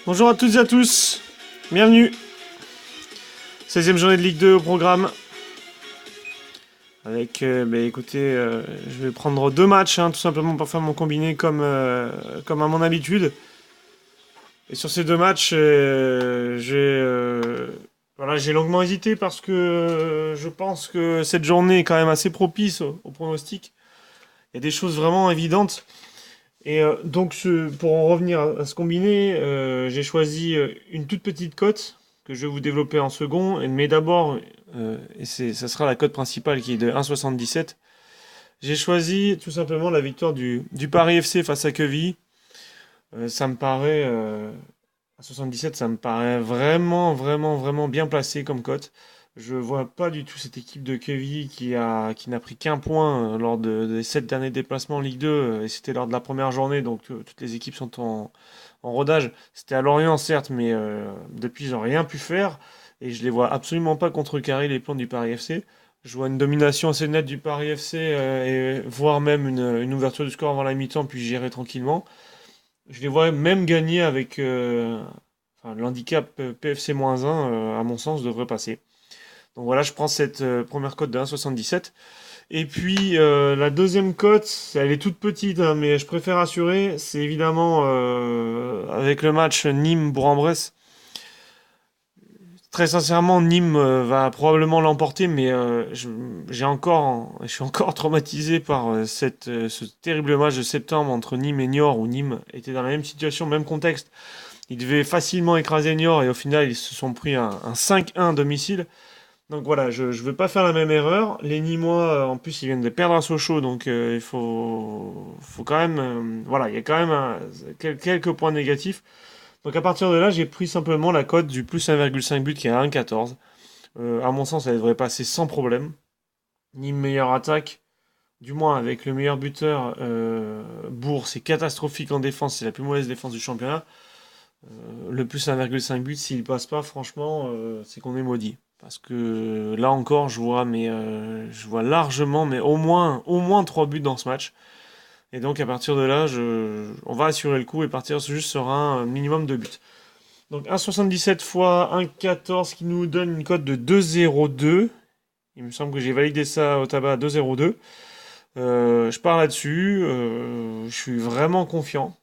Bonjour à toutes et à tous, bienvenue. 16e journée de Ligue 2 au programme. Avec, écoutez, je vais prendre deux matchs, tout simplement pour faire mon combiné comme à mon habitude. Et sur ces deux matchs, j'ai longuement hésité parce que je pense que cette journée est quand même assez propice au pronostic. Il y a des choses vraiment évidentes. Et pour en revenir à ce combiné, j'ai choisi une toute petite cote que je vais vous développer en second. Mais d'abord, ça sera la cote principale qui est de 1,77. J'ai choisi tout simplement la victoire du Paris FC face à Quevilly. Ça me paraît, à 77, ça me paraît vraiment, vraiment, vraiment bien placé comme cote. Je vois pas du tout cette équipe de Quevilly qui n'a pris qu'un point lors des 7 derniers déplacements en Ligue 2, et c'était lors de la première journée, donc toutes les équipes sont en rodage. C'était à Lorient, certes, mais depuis, ils n'ont rien pu faire, et je les vois absolument pas contrecarrer les plans du Paris FC. Je vois une domination assez nette du Paris FC, et voire même une ouverture du score avant la mi-temps, puis gérer tranquillement. Je les vois même gagner avec l'handicap PFC-1, à mon sens, devrait passer. Donc voilà, je prends cette première cote de 1,77. Et puis la deuxième cote, elle est toute petite, mais je préfère assurer. C'est évidemment avec le match Nîmes-Bourg-en-Bresse. Très sincèrement, Nîmes va probablement l'emporter, mais je suis encore traumatisé par ce terrible match de septembre entre Nîmes et Niort, où Nîmes était dans la même situation, même contexte. Ils devaient facilement écraser Niort et au final, ils se sont pris un 5-1 domicile. Donc voilà, je ne veux pas faire la même erreur. Les Nîmois, en plus, ils viennent de perdre à Sochaux, donc faut quand même. Voilà, il y a quand même quelques points négatifs. Donc à partir de là, j'ai pris simplement la cote du plus 1,5 but qui est à 1,14. À mon sens, elle devrait passer sans problème. Nîmes meilleure attaque, du moins avec le meilleur buteur. Bourg, c'est catastrophique en défense, c'est la plus mauvaise défense du championnat. Le plus 1,5 but, s'il passe pas, franchement, c'est qu'on est maudit. Parce que là encore, je vois largement, mais au moins 3 buts dans ce match. Et donc à partir de là, on va assurer le coup et partir juste sur un minimum de buts. Donc 1,77 fois 1,14 qui nous donne une cote de 2,02. Il me semble que j'ai validé ça au tabac à 2,02. Je pars là-dessus. Je suis vraiment confiant.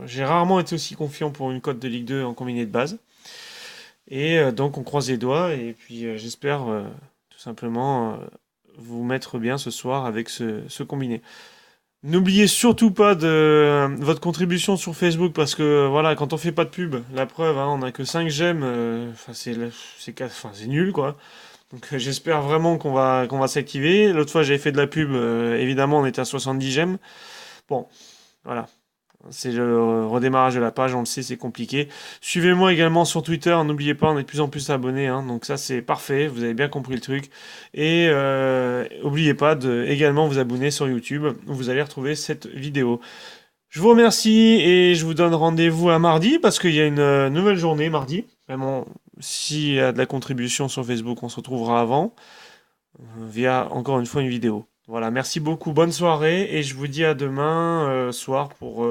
J'ai rarement été aussi confiant pour une cote de Ligue 2 en combiné de base. Et donc on croise les doigts et puis j'espère tout simplement vous mettre bien ce soir avec ce combiné. N'oubliez surtout pas de votre contribution sur Facebook parce que voilà, quand on fait pas de pub, la preuve, on a que 5 j'aime, c'est nul quoi. Donc j'espère vraiment qu'on va s'activer. L'autre fois j'avais fait de la pub, évidemment on était à 70 j'aime. Bon, voilà. C'est le redémarrage de la page, on le sait, c'est compliqué. Suivez-moi également sur Twitter, n'oubliez pas, on est de plus en plus abonnés, donc ça c'est parfait, vous avez bien compris le truc. Et n'oubliez pas de également vous abonner sur YouTube, où vous allez retrouver cette vidéo. Je vous remercie et je vous donne rendez-vous à mardi, parce qu'il y a une nouvelle journée mardi. Vraiment, s'il y a de la contribution sur Facebook, on se retrouvera avant, via encore une fois une vidéo. Voilà, merci beaucoup, bonne soirée et je vous dis à demain soir pour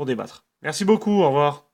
débattre. Merci beaucoup, au revoir.